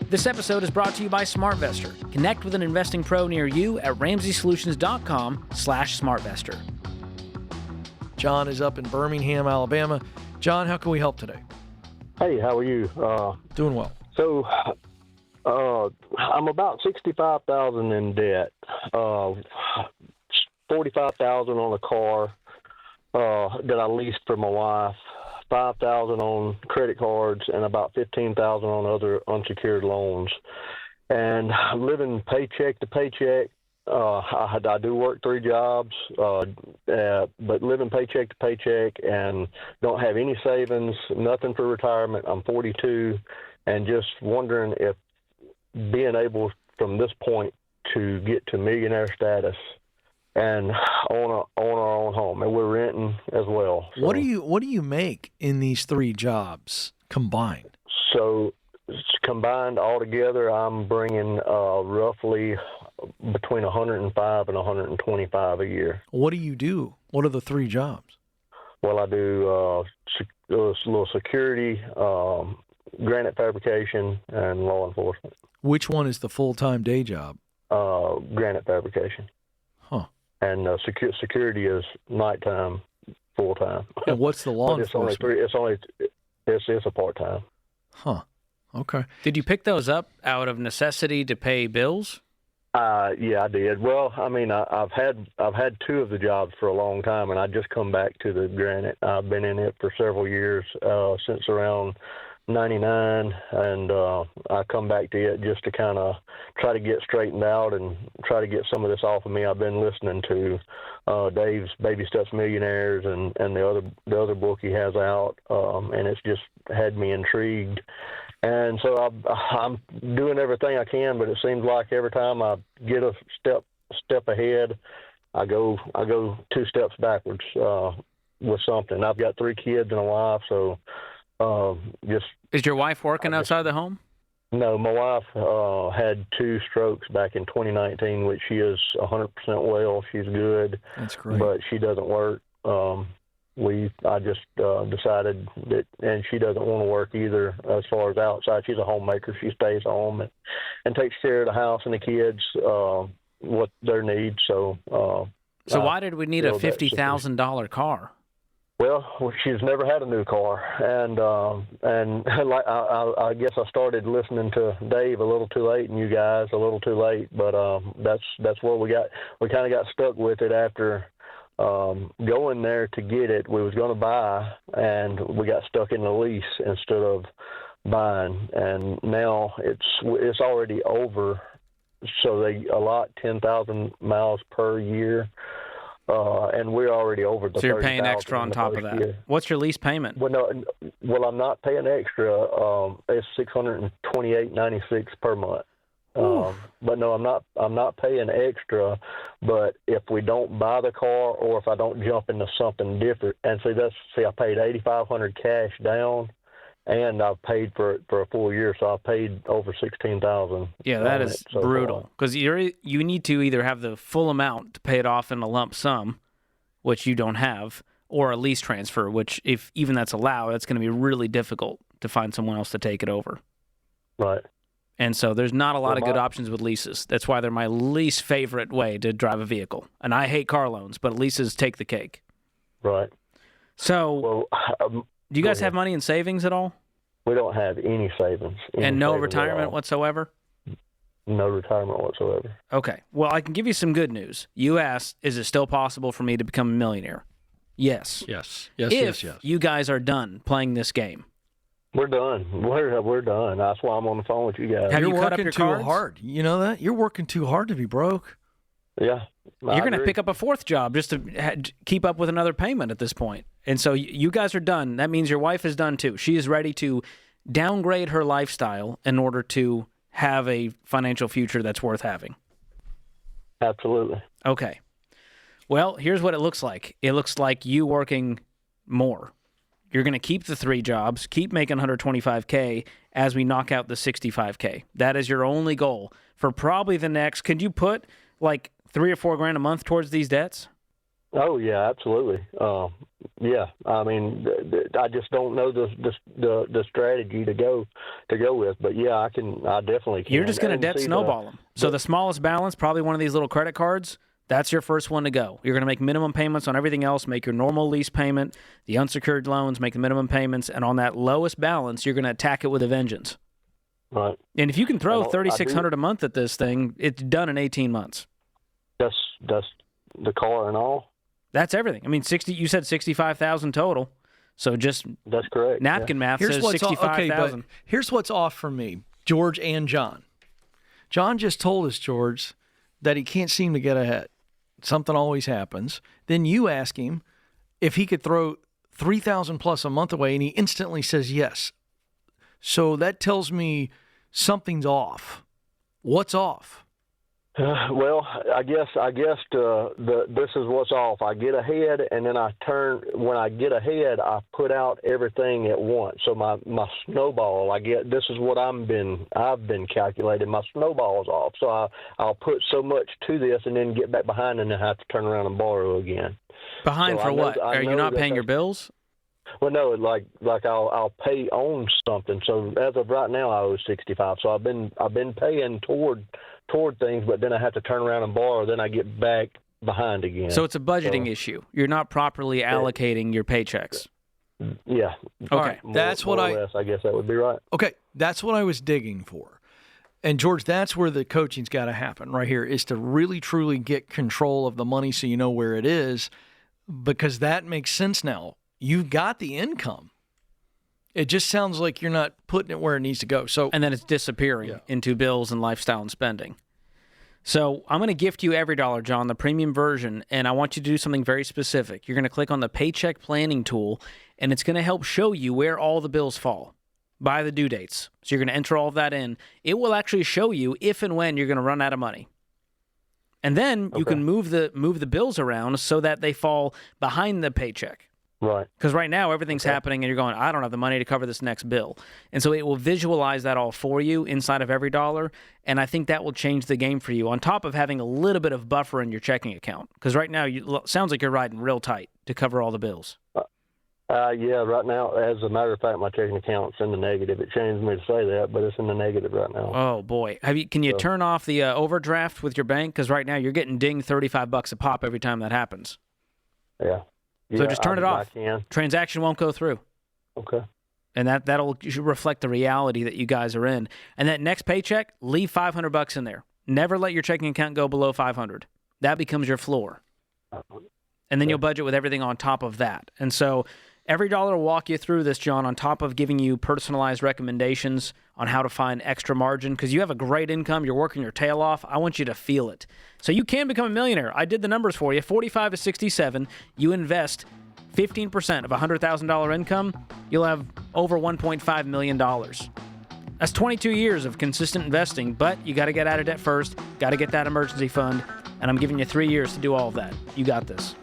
This episode is brought to you by SmartVestor. Connect with an investing pro near you at RamseySolutions.com/SmartVestor. John is up in Birmingham, Alabama. John, how can we help today? Hey, how are you? Doing well. So, I'm about $65,000 in debt. $45,000 on a car that I leased for my wife. $5,000 on credit cards, and about $15,000 on other unsecured loans. And I'm living paycheck to paycheck. I do work 3 jobs, but living paycheck to paycheck, and don't have any savings, nothing for retirement. I'm 42, and just wondering if being able from this point to get to millionaire status and own our own home, and we're renting as well. So, What do you make in these 3 jobs combined? So combined all together, I'm bringing roughly between 105 and 125 a year. What do you do? What are the 3 jobs? Well, I do little security, granite fabrication, and law enforcement. Which one is the full-time day job? Granite fabrication. Huh. And security is nighttime, full-time. And what's the law enforcement? It's a part-time. Huh. Okay. Did you pick those up out of necessity to pay bills? Yeah, I did. Well, I mean, I've had 2 of the jobs for a long time, and I just come back to the granite. I've been in it for several years, since around 99, and I come back to it just to kind of try to get straightened out and try to get some of this off of me. I've been listening to Dave's Baby Steps Millionaires and the other book he has out, and it's just had me intrigued. And so I'm doing everything I can, but it seems like every time I get a step ahead, I go 2 steps backwards with something. I've got 3 kids and a wife, so Is your wife working outside the home? No, my wife had 2 strokes back in 2019, which she is 100% well. She's good. That's great. But she doesn't work. I just decided that, and she doesn't want to work either as far as outside. She's a homemaker. She stays home and takes care of the house and the kids, what their needs. So why did we need a $50,000 car? Well, she's never had a new car, and like I guess I started listening to Dave a little too late, and you guys a little too late. But that's where we kind of got stuck with it after going there to get it. We was going to buy, and we got stuck in the lease instead of buying, and now it's already over. So they allot 10,000 miles per year. And we're already over the. So you're paying extra on top of that. Year. What's your lease payment? Well, I'm not paying extra. It's $628.96 per month. But no, I'm not paying extra. But if we don't buy the car, or if I don't jump into something different, and I paid $8,500 cash down, and I've paid for it for a full year, so I paid over $16,000. Yeah, that is brutal, because you need to either have the full amount to pay it off in a lump sum, which you don't have, or a lease transfer, which if even that's allowed, it's going to be really difficult to find someone else to take it over. Right. And so there's not a lot of good options with leases. That's why they're my least favorite way to drive a vehicle. And I hate car loans, but leases take the cake. Right. So do you guys have money in savings at all? We don't have any savings. And no retirement whatsoever? No retirement whatsoever. Okay. Well, I can give you some good news. You asked, is it still possible for me to become a millionaire? Yes. Yes. If you guys are done playing this game. We're done. We're done. That's why I'm on the phone with you guys. Have you You're cut up working your too cards? hard. You know that? You're working too hard to be broke. Yeah. You're going to pick up a 4th job just to keep up with another payment at this point. And so you guys are done. That means your wife is done too. She is ready to downgrade her lifestyle in order to have a financial future that's worth having. Absolutely. Okay. Well, here's what it looks like. It looks like you working more. You're going to keep the 3 jobs, keep making $125K as we knock out the $65K. That is your only goal for probably the next. Could you put like $3 or $4 grand a month towards these debts? Oh yeah, absolutely. Yeah, I mean, I just don't know the strategy to go with, but yeah, I definitely can. You're just going to debt snowball them. So the smallest balance, probably one of these little credit cards, that's your first one to go. You're going to make minimum payments on everything else, make your normal lease payment, the unsecured loans, make the minimum payments, and on that lowest balance, you're going to attack it with a vengeance. Right. And if you can throw $3,600 a month at this thing, it's done in 18 months. That's the car and all. That's everything. I mean, you said 65,000 total. So just that's correct. Napkin math says 65,000. Here's what's off from me, George and John. John just told us, George, that he can't seem to get ahead. Something always happens. Then you ask him if he could throw $3,000 plus a month away, and he instantly says yes. So that tells me something's off. What's off? Well, I guess this is what's off. I get ahead, and then when I get ahead, I put out everything at once. So my snowball, this is what I've been calculating. My snowball's off. So I'll put so much to this, and then get back behind, and then have to turn around and borrow again. Behind for what? Are you not paying your bills? Well, no, like I'll pay on something. So as of right now, I owe 65. So I've been paying toward things, but then I have to turn around and borrow. Then I get back behind again. So it's a budgeting issue. You're not properly allocating your paychecks. Yeah. Okay. I guess that would be right. Okay, that's what I was digging for. And George, that's where the coaching's got to happen right here, is to really truly get control of the money so you know where it is, because that makes sense now. You've got the income. It just sounds like you're not putting it where it needs to go. So, and then it's disappearing into bills and lifestyle and spending. So I'm going to gift you EveryDollar, John, the premium version, and I want you to do something very specific. You're going to click on the Paycheck Planning tool, and it's going to help show you where all the bills fall by the due dates. So you're going to enter all of that in. It will actually show you if and when you're going to run out of money. And then you can move the bills around so that they fall behind the paycheck. Right. Because right now everything's happening and you're going, I don't have the money to cover this next bill. And so it will visualize that all for you inside of EveryDollar. And I think that will change the game for you, on top of having a little bit of buffer in your checking account. Because right now, sounds like you're riding real tight to cover all the bills. Yeah, right now, as a matter of fact, my checking account's in the negative. It changed me to say that, but it's in the negative right now. Oh, boy. Can you turn off the overdraft with your bank? Because right now you're getting dinged $35 a pop every time that happens. Yeah. So just turn it off. I can. Transaction won't go through. Okay. And that'll reflect the reality that you guys are in. And that next paycheck, leave $500 in there. Never let your checking account go below $500. That becomes your floor. And then you'll budget with everything on top of that. And so EveryDollar will walk you through this, John, on top of giving you personalized recommendations on how to find extra margin, because you have a great income. You're working your tail off. I want you to feel it. So you can become a millionaire. I did the numbers for you. 45 to 67, you invest 15% of $100,000 income, you'll have over $1.5 million. That's 22 years of consistent investing, but you got to get out of debt first, got to get that emergency fund, and I'm giving you 3 years to do all of that. You got this.